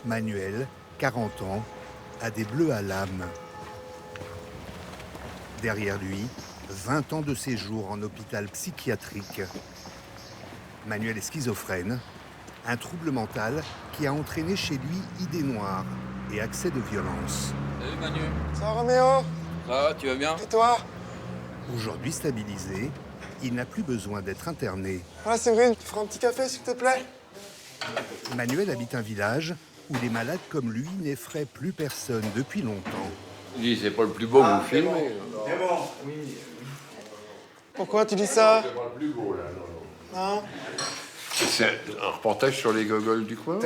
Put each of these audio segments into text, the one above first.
Manuel, 40 ans, a des bleus à l'âme. Derrière lui, 20 ans de séjour en hôpital psychiatrique. Manuel est schizophrène, un trouble mental qui a entraîné chez lui idées noires et accès de violence. Salut Manu. Ça va Roméo? Ça va, tu vas bien? Et toi? Aujourd'hui stabilisé, il n'a plus besoin d'être interné. Voilà Séverine, tu feras un petit café s'il te plaît? Manuel habite un village où les malades comme lui n'effraient plus personne depuis longtemps. Il dit c'est pas le plus beau que vous filmez. C'est bon. Oui. Pourquoi tu dis ça? C'est pas le plus beau là, non. Non? C'est un reportage sur les gogoles du coin.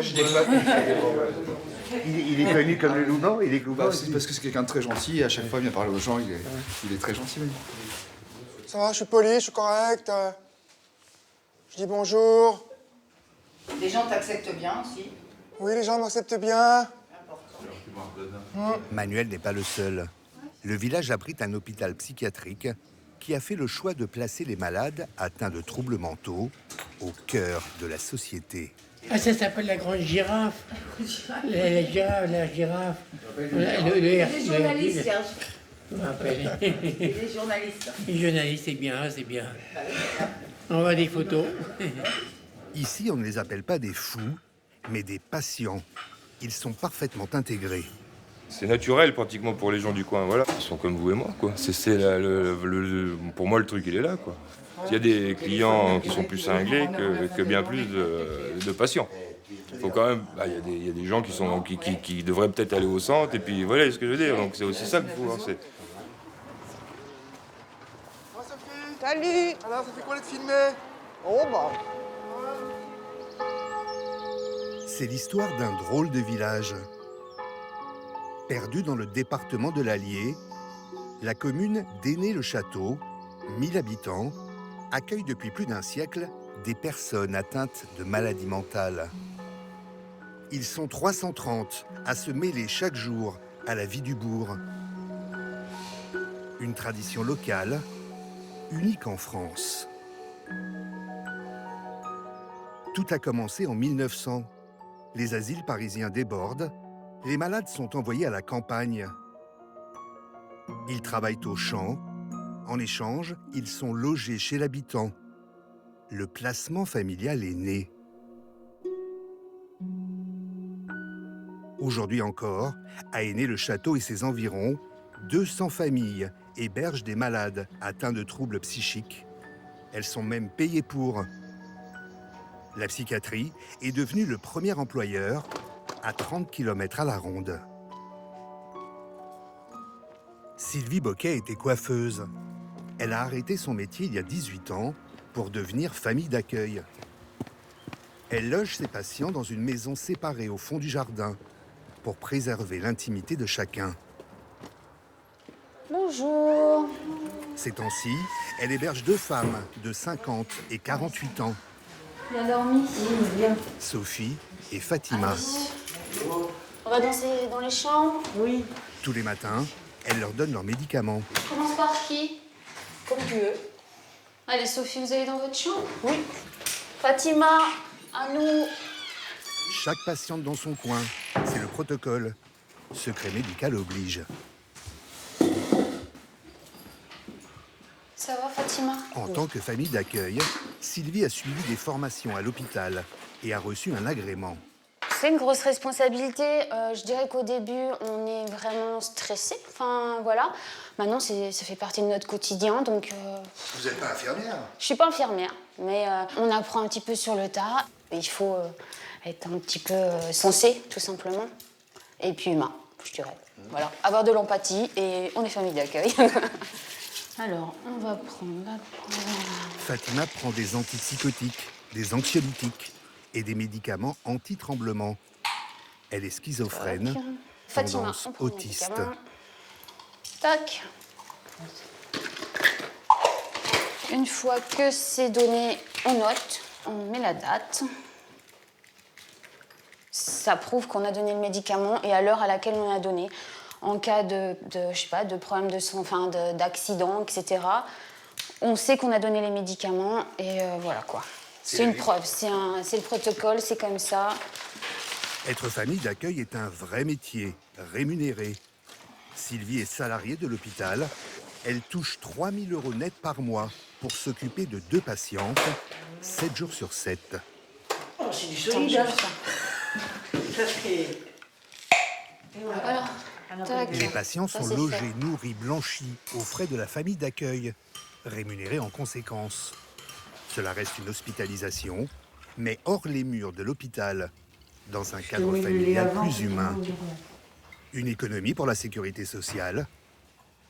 Il est connu comme le loup-blanc, il est loup-blanc. C'est parce que c'est quelqu'un de très gentil, à chaque fois il vient parler aux gens, il est très gentil. Lui. Ça va, je suis poli, je suis correct. Je dis bonjour. Les gens t'acceptent bien aussi. Oui, les gens m'acceptent bien. Manuel n'est pas le seul. Le village abrite un hôpital psychiatrique qui a fait le choix de placer les malades atteints de troubles mentaux au cœur de la société. Ah, ça s'appelle la grande girafe. La girafe. Les journalistes, Serge. Je me rappelle. Les journalistes. Les journalistes, c'est bien, c'est bien. On voit des photos. Ici, on ne les appelle pas des fous, mais des patients. Ils sont parfaitement intégrés. C'est naturel pratiquement pour les gens du coin, voilà. Ils sont comme vous et moi, quoi. Pour moi, le truc, il est là, quoi. Il y a des clients qui sont plus cinglés que bien plus de patients. Il faut quand même... il y a des gens qui devraient peut-être aller au centre, et puis voilà ce que je veux dire. Donc c'est aussi ça qu'il faut. Hein, Moi Sophie. Salut. Alors, ça fait quoi d'être filmé? Oh bah. C'est l'histoire d'un drôle de village. Perdu dans le département de l'Allier, la commune d'Ainay-le-Château, 1000 habitants, accueille depuis plus d'un siècle des personnes atteintes de maladies mentales. Ils sont 330 à se mêler chaque jour à la vie du bourg. Une tradition locale, unique en France. Tout a commencé en 1900. Les asiles parisiens débordent. Les malades sont envoyés à la campagne. Ils travaillent au champ. En échange, ils sont logés chez l'habitant. Le placement familial est né. Aujourd'hui encore, à Ainay-le-Château et ses environs, 200 familles hébergent des malades atteints de troubles psychiques. Elles sont même payées pour. La psychiatrie est devenue le premier employeur à 30 km à la ronde. Sylvie Boquet était coiffeuse. Elle a arrêté son métier il y a 18 ans pour devenir famille d'accueil. Elle loge ses patients dans une maison séparée au fond du jardin pour préserver l'intimité de chacun. Bonjour. Ces temps-ci, elle héberge 2 femmes de 50 et 48 ans, Bien dormi? Oui, bien. Sophie et Fatima. On va danser dans les chambres? Oui. Tous les matins, elle leur donne leurs médicaments. On commence par qui? Comme tu veux. Allez, Sophie, vous allez dans votre chambre? Oui. Fatima, à nous. Chaque patiente dans son coin, c'est le protocole. Secret médical oblige. Ça va, Fatima? En tant que famille d'accueil, Sylvie a suivi des formations à l'hôpital et a reçu un agrément. C'est une grosse responsabilité. Je dirais qu'au début, on est vraiment stressé. Enfin, voilà. Maintenant, ça fait partie de notre quotidien, donc... Vous n'êtes pas infirmière? Je suis pas infirmière, mais on apprend un petit peu sur le tas. Il faut être un petit peu sensé, tout simplement. Et puis humain, je dirais. Voilà, avoir de l'empathie et on est famille d'accueil. Alors, on va prendre la... Fatima prend des antipsychotiques, des anxiolytiques et des médicaments anti-tremblement. Elle est schizophrène, Fatima, tendance on prend le autiste. médicament. Tac. Une fois que c'est donné, on note, on met la date. Ça prouve qu'on a donné le médicament et à l'heure à laquelle on l'a donné. En cas de je sais pas, de problème de sang, enfin d'accident, etc. On sait qu'on a donné les médicaments et voilà quoi. C'est une preuve, c'est le protocole, c'est comme ça. Être famille d'accueil est un vrai métier, rémunéré. Sylvie est salariée de l'hôpital. Elle touche 3 000 € net par mois pour s'occuper de 2 patientes, 7 jours sur 7. Oh, c'est du solide. Hein. Ça fait... Voilà. Tac. Les patients Ça, sont c'est logés, fait. nourris, blanchis aux frais de la famille d'accueil, rémunérés en conséquence. Cela reste une hospitalisation, mais hors les murs de l'hôpital, dans un cadre familial plus humain. Une économie pour la sécurité sociale.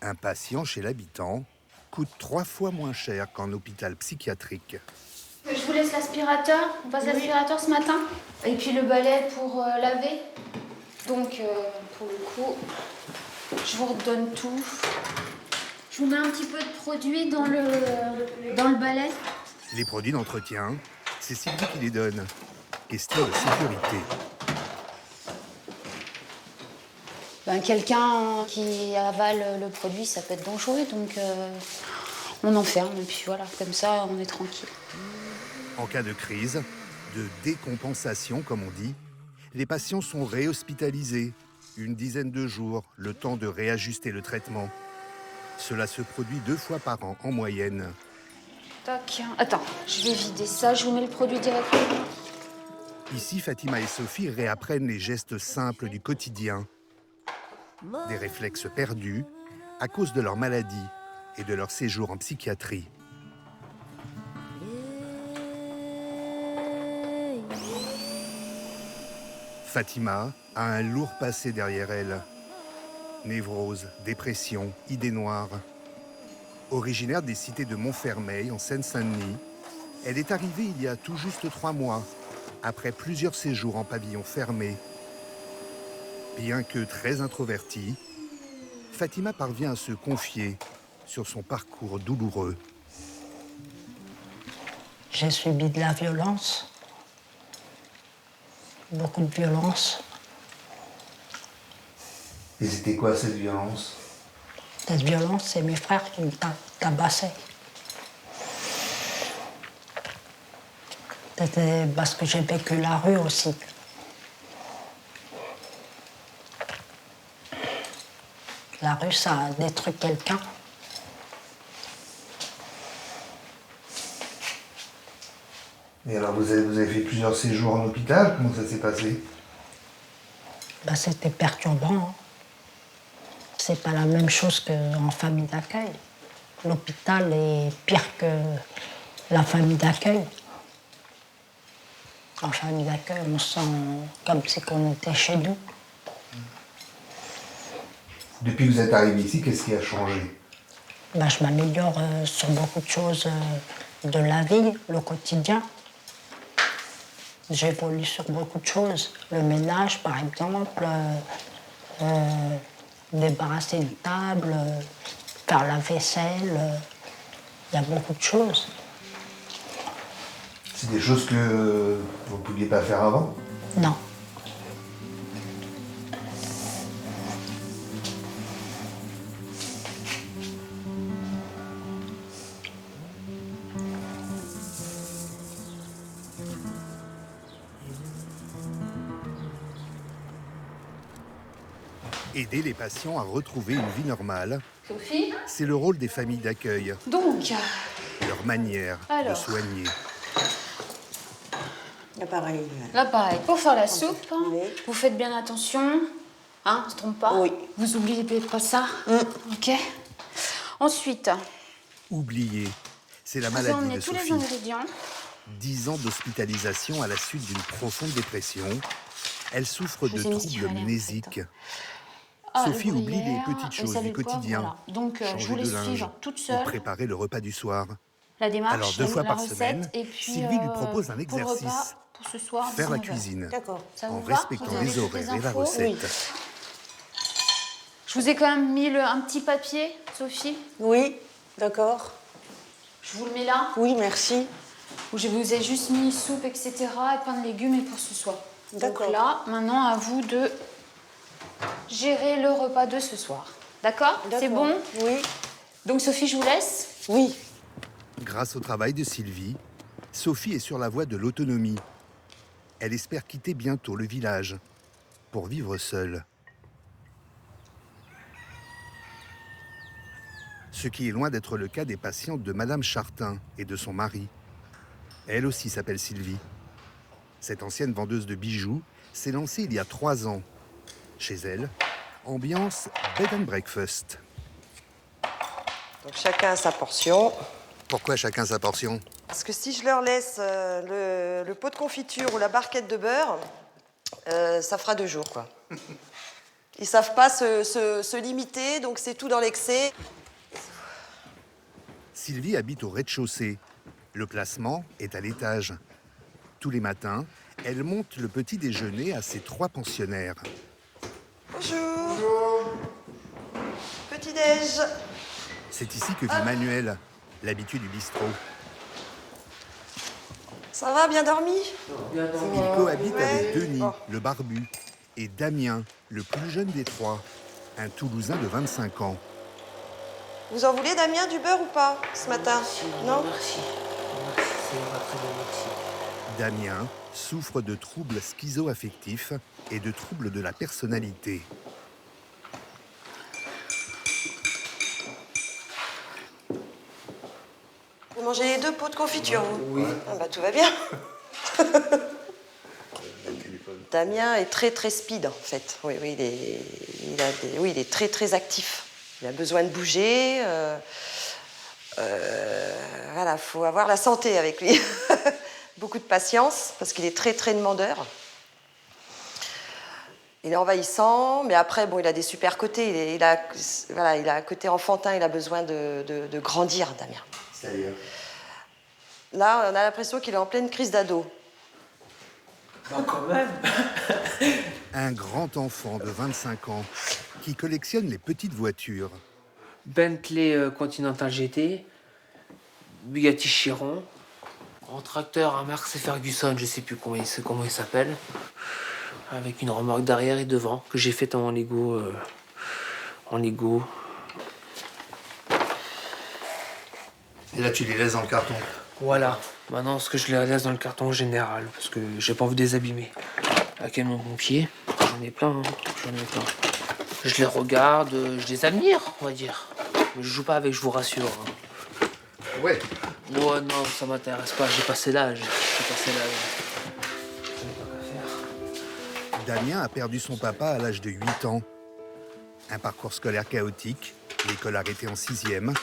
Un patient chez l'habitant coûte 3 fois moins cher qu'en hôpital psychiatrique. Je vous laisse l'aspirateur. On passe l'aspirateur ce matin. Et puis le balai pour laver. Donc, pour le coup, je vous redonne tout. Je vous mets un petit peu de produit dans le balai. Les produits d'entretien, c'est Sylvie qui les donne. Question de sécurité. Ben, quelqu'un qui avale le produit, ça peut être dangereux. Donc, on enferme. Et puis voilà, comme ça, on est tranquille. En cas de crise, de décompensation comme on dit, les patients sont réhospitalisés, une dizaine de jours, le temps de réajuster le traitement. Cela se produit 2 fois par an en moyenne. Tac. Attends, je vais vider ça, je vous mets le produit directement. Ici, Fatima et Sophie réapprennent les gestes simples du quotidien. Des réflexes perdus à cause de leur maladie et de leur séjour en psychiatrie. Fatima a un lourd passé derrière elle. Névrose, dépression, idées noires. Originaire des cités de Montfermeil, en Seine-Saint-Denis, elle est arrivée il y a tout juste 3 mois, après plusieurs séjours en pavillon fermé. Bien que très introvertie, Fatima parvient à se confier sur son parcours douloureux. J'ai subi de la violence. Beaucoup de violence. Et c'était quoi cette violence? Cette violence, c'est mes frères qui me tabassaient. C'était parce que j'ai vécu la rue aussi. La rue, ça a détruit quelqu'un. Et alors vous avez fait plusieurs séjours en hôpital, comment ça s'est passé? Ben, c'était perturbant. Hein. C'est pas la même chose qu'en famille d'accueil. L'hôpital est pire que la famille d'accueil. En famille d'accueil, on se sent comme si on était chez nous. Depuis que vous êtes arrivé ici, qu'est-ce qui a changé? Ben, je m'améliore sur beaucoup de choses de la vie, le quotidien. J'évolue sur beaucoup de choses. Le ménage, par exemple, débarrasser une table, faire la vaisselle. Il y a beaucoup de choses. C'est des choses que vous ne pouviez pas faire avant? Non. Aider les patients à retrouver une vie normale, Sophie? c'est le rôle des familles d'accueil, Donc, leur manière de Alors. soigner. Là, pareil. là pareil, pour faire la soupe, Oui. vous faites bien attention, hein, on se trompe pas. Oui. Vous oubliez pas ça. Ok. Ensuite, Oublier, c'est la vous maladie emmenez de tous les Sophie. ingrédients. 10 ans d'hospitalisation à la suite d'une profonde dépression. Elle souffre Je de vous ai mis ce qu'il troubles fallait, en mnésiques. fait. Ah, Sophie le oublie les gruyère, petites le choses sel et du le poivre, quotidien. voilà. Donc, je Changer vous de laisse linge suivre toute ou seule préparer le repas du soir. la démarche, Alors 2 fois la par recette, semaine, et puis, Sylvie lui propose un pour le repas, exercice. pour ce soir, Faire la 19 heures. cuisine, D'accord. Ça en vous va? respectant Vous avez les toutes horaires et la infos? recette. Oui. Je vous ai quand même mis un petit papier, Sophie. Oui, d'accord. Je vous le mets là, Oui, merci. où je vous ai juste mis soupe, etc. et pain de légumes et pour ce soir. Donc D'accord. là, maintenant, à vous de gérer le repas de ce soir. D'accord? C'est D'accord. bon? Oui. Donc Sophie, je vous laisse. Oui. Grâce au travail de Sylvie, Sophie est sur la voie de l'autonomie. Elle espère quitter bientôt le village pour vivre seule. Ce qui est loin d'être le cas des patientes de Madame Chartin et de son mari. Elle aussi s'appelle Sylvie. Cette ancienne vendeuse de bijoux s'est lancée il y a 3 ans. Chez elle, ambiance bed and breakfast. Donc chacun a sa portion. Pourquoi chacun sa portion? Parce que si je leur laisse le pot de confiture ou la barquette de beurre, ça fera 2 jours, quoi. Ils savent pas se limiter, donc c'est tout dans l'excès. Sylvie habite au rez-de-chaussée. Le classement est à l'étage. Tous les matins, elle monte le petit déjeuner à ses 3 pensionnaires. Bonjour. Bonjour. Petit-déj. C'est ici que vit Manuel, l'habitué du bistrot. Ça va, bien dormi? Il cohabite avec Denis, le barbu, et Damien, le plus jeune des 3, un Toulousain de 25 ans. Vous en voulez, Damien, du beurre ou pas, ce matin? Non? Merci. Merci, ça ira très bien, merci. Damien souffre de troubles schizo-affectifs et de troubles de la personnalité. Vous mangez 2 pots de confiture, vous? Oui. Ah bah tout va bien. Damien est très très speed, en fait. Oui, il est très très actif. Il a besoin de bouger. Voilà, faut avoir la santé avec lui. Beaucoup de patience, parce qu'il est très très demandeur. Il est envahissant, mais après, bon, il a des super côtés. Il a un côté enfantin, il a besoin de grandir, Damien. C'est-à-dire? Là, on a l'impression qu'il est en pleine crise d'ado. Quand même. Un grand enfant de 25 ans qui collectionne les petites voitures. Bentley Continental GT, Bugatti Chiron, en tracteur un Mercedes Ferguson, je sais plus comment il s'appelle, avec une remorque derrière et devant que j'ai faite en Lego. Et là, tu les laisses dans le carton. Voilà. Maintenant, ce que je les laisse dans le carton général, parce que j'ai pas envie de les abîmer. À camion pompier, j'en ai plein, Je les regarde, je les admire, on va dire. Mais je joue pas avec, je vous rassure. Ouais. Moi, non, ça m'intéresse pas, j'ai passé l'âge. J'en ai pas qu'à faire. Damien a perdu son papa à l'âge de 8 ans. Un parcours scolaire chaotique, l'école arrêtée en 6e.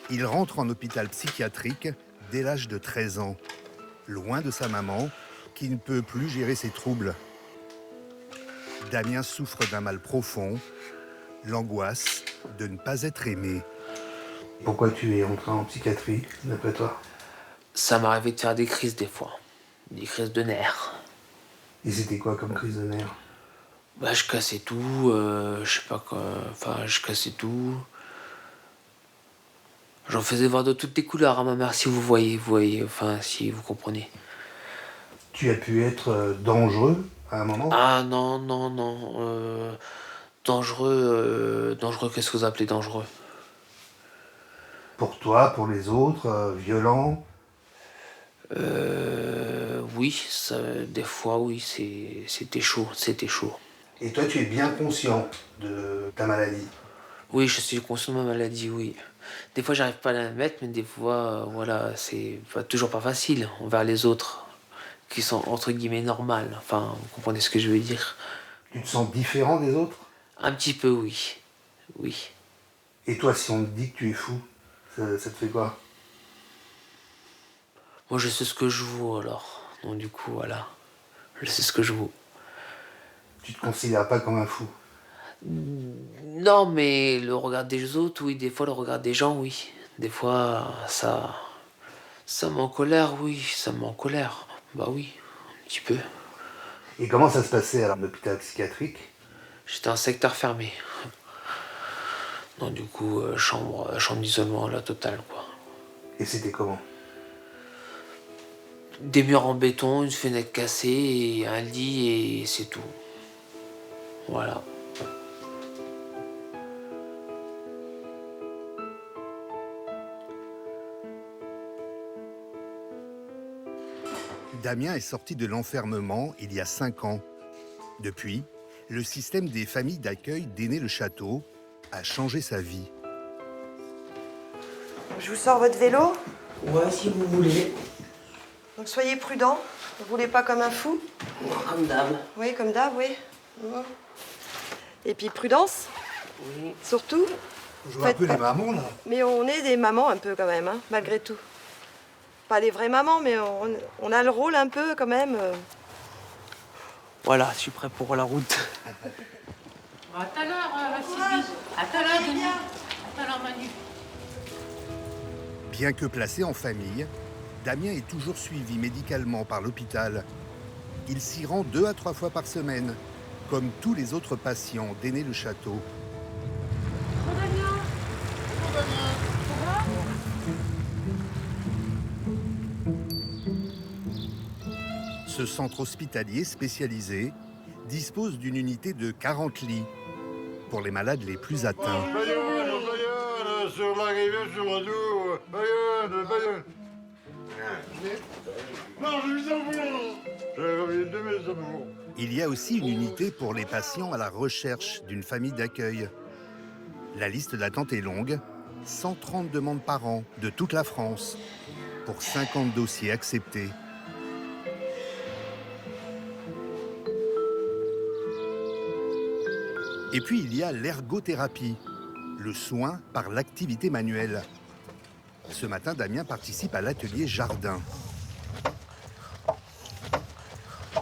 Il rentre en hôpital psychiatrique dès l'âge de 13 ans, loin de sa maman, qui ne peut plus gérer ses troubles. Damien souffre d'un mal profond, l'angoisse de ne pas être aimé. Pourquoi tu es entré en psychiatrie, d'après toi? Ça m'arrivait de faire des crises des fois, des crises de nerfs. Et c'était quoi comme crise de nerfs? Bah, je cassais tout, je sais pas quoi, enfin, je cassais tout. J'en faisais voir de toutes les couleurs à ma mère, si vous voyez, enfin, si vous comprenez. Tu as pu être dangereux à un moment? Ah non. Dangereux, qu'est-ce que vous appelez dangereux? Pour toi, pour les autres, violent? Oui, des fois, oui, c'était chaud. Et toi, tu es bien conscient de ta maladie? Oui, je suis conscient de ma maladie, oui. Des fois, j'arrive pas à la mettre, mais des fois, voilà, c'est toujours pas facile envers les autres, qui sont entre guillemets normales. Enfin, vous comprenez ce que je veux dire? Tu te sens différent des autres? Un petit peu, oui. Oui. Et toi, si on te dit que tu es fou, ça te fait quoi? Moi, je sais ce que je vaux, alors. Donc, du coup, voilà. Je sais ce que je vaux. Tu te considères pas comme un fou? Non, mais le regard des autres, oui. Des fois, le regard des gens, oui. Des fois, ça me met en colère, oui. Ça me met en colère. Bah oui, un petit peu. Et comment ça se passait à l'hôpital psychiatrique? J'étais en secteur fermé. Donc, du coup, chambre d'isolement, la totale, quoi. Et c'était comment? Des murs en béton, une fenêtre cassée, et un lit, et c'est tout. Voilà. Damien est sorti de l'enfermement il y a 5 ans. Depuis, le système des familles d'accueil d'Aîné-le-Château a changé sa vie. Je vous sors votre vélo. Ouais, si vous voulez. Donc soyez prudents. Ne roulez pas comme un fou. Non, comme d'hab. Oui, comme d'hab, oui. Et puis prudence, Oui. surtout. On joue un peu les mamans, là. Mais on est des mamans un peu quand même, hein, malgré tout. Pas des vraies mamans, mais on a le rôle un peu quand même. Voilà, je suis prêt pour la route. À tout à l'heure, Sylvie. À tout à l'heure, Denis. À tout à l'heure, Manu. Bien que placé en famille, Damien est toujours suivi médicalement par l'hôpital. Il s'y rend 2 à 3 fois par semaine, comme tous les autres patients d'Aîné-le-Château. Ce centre hospitalier spécialisé dispose d'une unité de 40 lits pour les malades les plus atteints. Sur la rivière, sur la doux, Bayonne. Non, je suis amour. J'ai envie de mes amours. Il y a aussi une unité pour les patients à la recherche d'une famille d'accueil. La liste d'attente est longue, 130 demandes par an de toute la France pour 50 dossiers acceptés. Et puis il y a l'ergothérapie, le soin par l'activité manuelle. Ce matin, Damien participe à l'atelier jardin.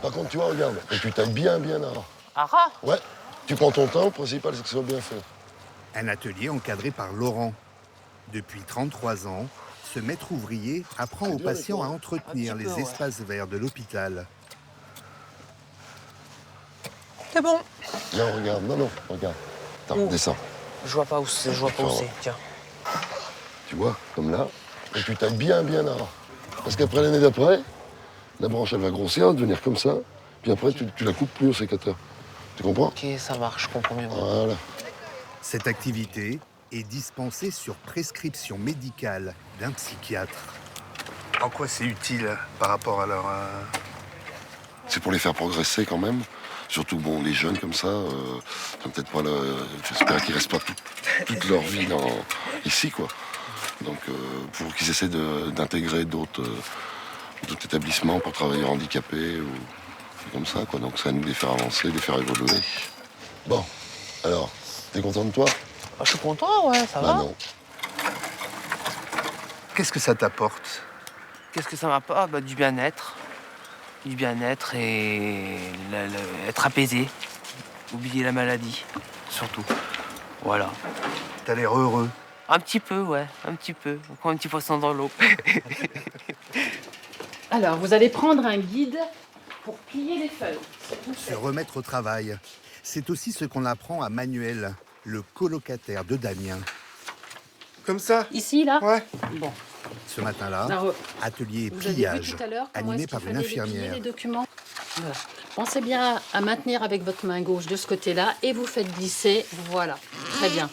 Par contre, tu vois, regarde, et tu tailles bien avant. Ah. Ouais, tu prends ton temps, le principal, c'est que ce soit bien fait. Un atelier encadré par Laurent. Depuis 33 ans, ce maître ouvrier apprend aux patients à entretenir les espaces verts de l'hôpital. C'est bon. Non, regarde, non, regarde. Attends, descends. Je vois pas où c'est, tiens. Tu vois, comme là, et tu tailles bien avant. Parce qu'après l'année d'après, la branche, elle va grossir, elle va devenir comme ça, puis après, tu la coupes plus au sécateur. Tu comprends? Ok, ça marche, je comprends mieux. Voilà. Cette activité est dispensée sur prescription médicale d'un psychiatre. En quoi c'est utile par rapport à leur... C'est pour les faire progresser quand même. Surtout, bon, les jeunes comme ça, peut-être pas j'espère qu'ils restent pas toute leur vie ici, quoi. Donc, pour qu'ils essaient d'intégrer d'autres établissements pour travailler handicapés ou comme ça, quoi. Donc, c'est à nous de les faire avancer, de les faire évoluer. Bon, alors, t'es content de toi? Je suis content, ouais, ça va. Non. Qu'est-ce que ça t'apporte? Qu'est-ce que ça m'apporte? Du bien-être. Du bien-être et être apaisé. Oublier la maladie, surtout. Voilà. T'as l'air heureux. Un petit peu, ouais, un petit peu. Encore un petit poisson dans l'eau. Alors, vous allez prendre un guide pour plier les feuilles. Se remettre au travail, c'est aussi ce qu'on apprend à Manuel, le colocataire de Damien. Comme ça? Ici, là? Ouais. Bon. Ce matin-là, Alors, atelier vous avez vu pliage, tout à l'heure comment animé est-ce qu'il par une fallait plier infirmière. les documents. Voilà. Pensez bien à maintenir avec votre main gauche de ce côté-là et vous faites glisser. Voilà. Très bien.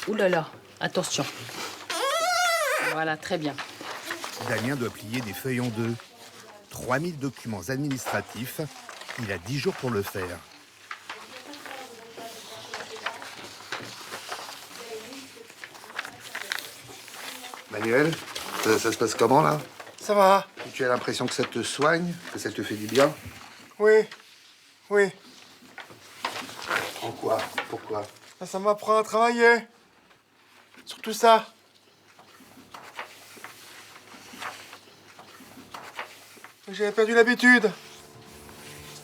Ouh là là. Attention. Voilà, très bien. Damien doit plier des feuilles en deux. 3000 documents administratifs. Il a 10 jours pour le faire. Manuel, ça se passe comment, là? Ça va? Tu as l'impression que ça te soigne, que ça te fait du bien? Oui. En quoi? Pourquoi? Ça m'apprend à travailler. Surtout ça. J'avais perdu l'habitude.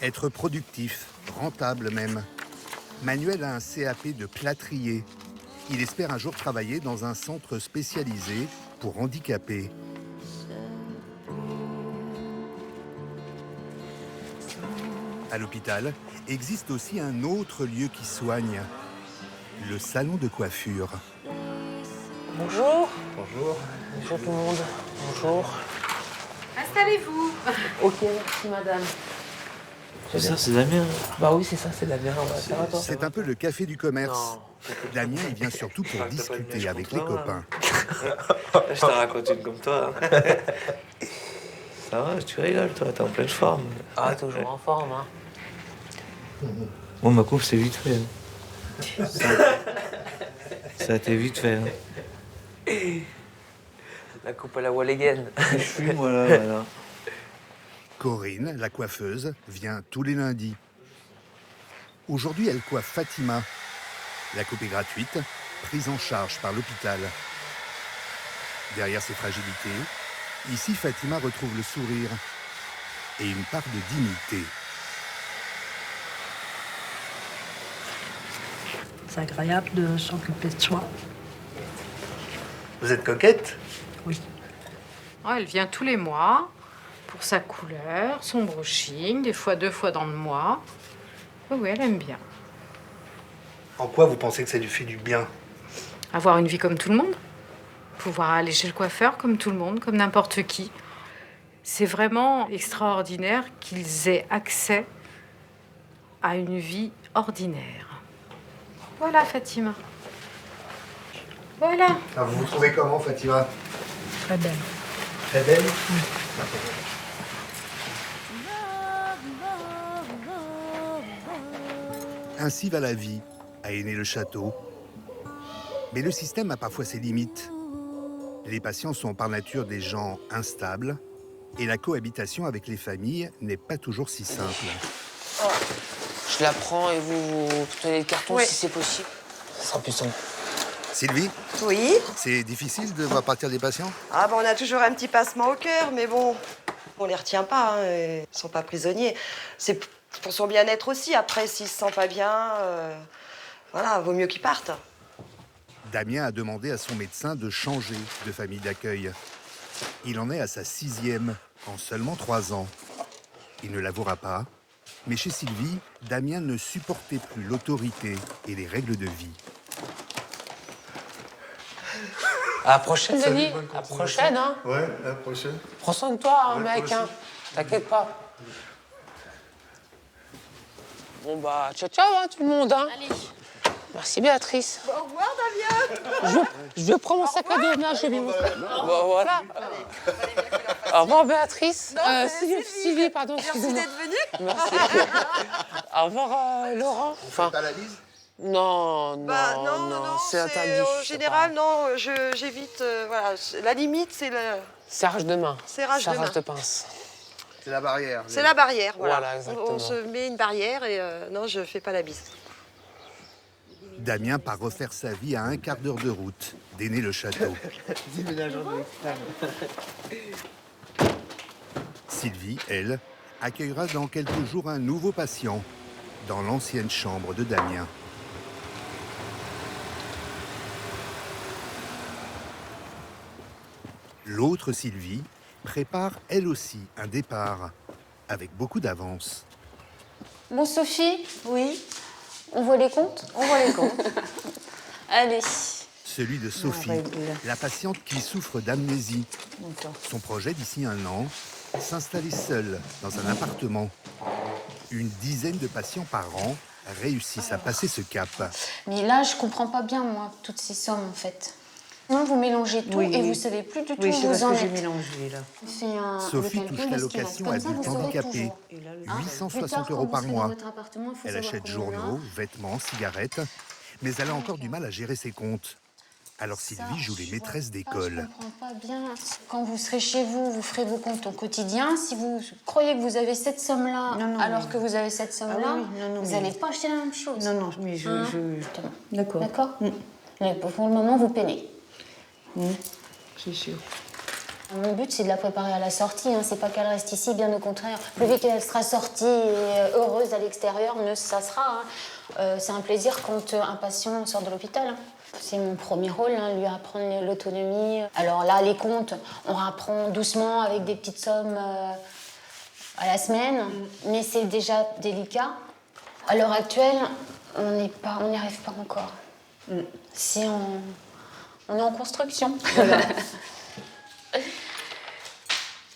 Être productif, rentable même. Manuel a un CAP de plâtrier. Il espère un jour travailler dans un centre spécialisé pour handicapés. À l'hôpital, existe aussi un autre lieu qui soigne, le salon de coiffure. Bonjour. Bonjour. Bonjour tout le monde. Bonjour. Installez-vous. Ok, merci madame. C'est ça, c'est Damien. Bah oui, c'est ça, c'est Damien. Ça va, toi? C'est un peu le café du commerce. Non. Damien, il vient surtout pour discuter avec les copains. Je t'en raconte une comme toi. Ça va, tu rigoles, toi, t'es en pleine forme. Ah, toujours en forme, hein. Bon, ma coupe, c'est vite fait. Hein. Ça a été vite fait. Hein. La coupe à la Walligan. Je fume, voilà. Corinne, la coiffeuse, vient tous les lundis. Aujourd'hui, elle coiffe Fatima. La coupe est gratuite, prise en charge par l'hôpital. Derrière ses fragilités, ici Fatima retrouve le sourire et une part de dignité. C'est agréable de s'occuper de soi. Vous êtes coquette? Oui. Ouais, elle vient tous les mois pour sa couleur, son brushing, des fois 2 fois dans le mois. Oui, elle aime bien. En quoi vous pensez que ça lui fait du bien? Avoir une vie comme tout le monde. Pouvoir aller chez le coiffeur comme tout le monde, comme n'importe qui. C'est vraiment extraordinaire qu'ils aient accès à une vie ordinaire. Voilà, Fatima. Voilà. Alors, vous vous trouvez comment, Fatima? Très belle. Très belle? Ainsi va la vie, a aîné le château. Mais le système a parfois ses limites. Les patients sont par nature des gens instables et la cohabitation avec les familles n'est pas toujours si simple. Oh. Je la prends et vous tenez le carton Oui. si c'est possible. Ça sera plus simple. Sylvie, Oui. c'est difficile de voir partir des patients? Ah on a toujours un petit passement au cœur, mais bon, on les retient pas, hein, ils sont pas prisonniers. C'est pour son bien-être aussi. Après, s'ils se sentent pas bien, voilà, vaut mieux qu'ils partent. Damien a demandé à son médecin de changer de famille d'accueil. Il en est à sa 6e en seulement 3 ans. Il ne l'avouera pas, mais chez Sylvie, Damien ne supportait plus l'autorité et les règles de vie. À la prochaine, Salut, Denis. bonne À la prochaine, hein. Ouais, à la prochaine. Prends soin de toi, hein, Ouais, mec, toi hein. aussi. T'inquiète pas. Bon, bah, ciao, ciao, hein, tout le monde, hein. Allez. Merci, Béatrice. Au revoir, Damien. Je vais prendre mon sac à dos, là, je vais Bon, voilà. Au revoir, Béatrice. Non, c'est Sylvie, pardon, Merci excusez-moi. d'être venu. Merci. Au revoir, Laurent. Enfin, Pas la bise? non, c'est interdit. En général, non, j'évite. Voilà, la limite, c'est le. Serrage de main. Serrage de main. de pince. C'est la barrière. C'est la barrière, voilà. Voilà, exactement. On se met une barrière et non, je fais pas la bise. Damien part refaire sa vie à un quart d'heure de route d'Aîné le château. Sylvie, elle, accueillera dans quelques jours un nouveau patient dans l'ancienne chambre de Damien. L'autre Sylvie prépare elle aussi un départ avec beaucoup d'avance. Bon, Sophie, Oui, on voit les comptes? on voit les comptes. Allez. Celui de Sophie, la patiente qui souffre d'amnésie. Son projet d'ici 1 an, s'installer seule dans un appartement. Une dizaine de patients par an réussissent à passer ce cap. Mais là, je comprends pas bien, moi, toutes ces sommes, en fait. Non, vous mélangez tout et vous savez plus du tout où vous en êtes. mélangé, là. Fait Sophie le calcul touche de ce qui l'allocation reste. Comme adulte ça, vous saurez handicapé. toujours. 860 Plus tard, € quand par vous serez mois. dans votre appartement, il faut Elle savoir achète combien on a. journaux, vêtements, cigarettes, mais elle a encore du mal à gérer ses comptes. Alors Sylvie joue les maîtresses d'école. Je comprends pas bien. Quand vous serez chez vous, vous ferez vos comptes au quotidien. Si vous croyez que vous avez cette somme-là, alors que vous avez cette somme-là, vous n'allez pas acheter la même chose. Non, mais D'accord. D'accord. Mais pour le moment, vous peinez. C'est sûr. Mon but, c'est de la préparer à la sortie. Hein. C'est pas qu'elle reste ici, bien au contraire. Plus vite qu'elle sera sortie et heureuse à l'extérieur, mieux ça sera. Hein. C'est un plaisir quand un patient sort de l'hôpital. Hein. C'est mon premier rôle, hein, lui apprendre l'autonomie. Alors là, les comptes, on apprend doucement avec des petites sommes à la semaine, mais c'est déjà délicat. À l'heure actuelle, on n'y arrive pas encore. On est en construction.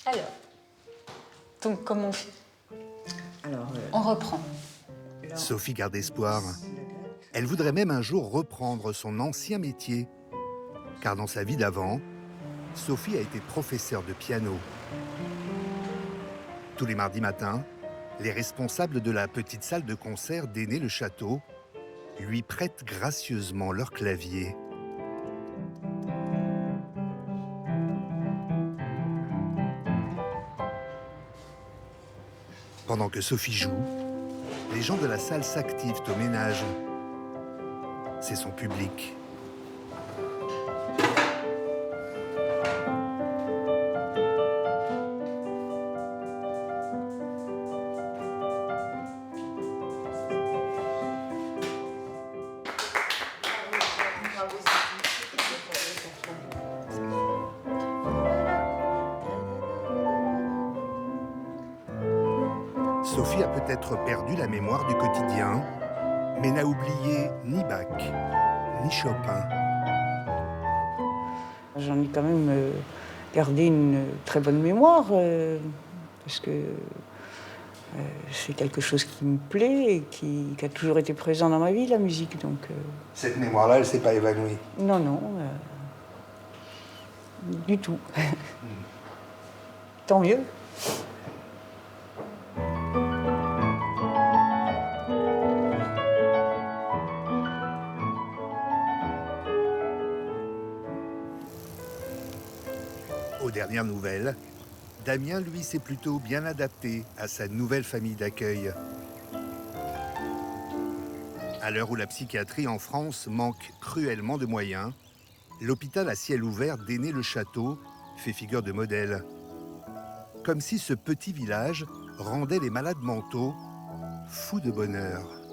Alors, donc comment on fait? Alors, on reprend. Sophie garde espoir. Elle voudrait même un jour reprendre son ancien métier. Car dans sa vie d'avant, Sophie a été professeure de piano. Tous les mardis matins, les responsables de la petite salle de concert d'Ainay-le-Château lui prêtent gracieusement leur clavier. Pendant que Sophie joue, les gens de la salle s'activent au ménage. C'est son public. Sophie a peut-être perdu la mémoire du quotidien, mais n'a oublié ni Bach, ni Chopin. J'en ai quand même gardé une très bonne mémoire, parce que c'est quelque chose qui me plaît et qui a toujours été présent dans ma vie, la musique. Donc, Cette mémoire-là, elle ne s'est pas évanouie. non, non, du tout. Tant mieux. Aux dernières nouvelles, Damien, lui, s'est plutôt bien adapté à sa nouvelle famille d'accueil. À l'heure où la psychiatrie en France manque cruellement de moyens, l'hôpital à ciel ouvert d'Ainay-le-Château fait figure de modèle. Comme si ce petit village rendait les malades mentaux fous de bonheur.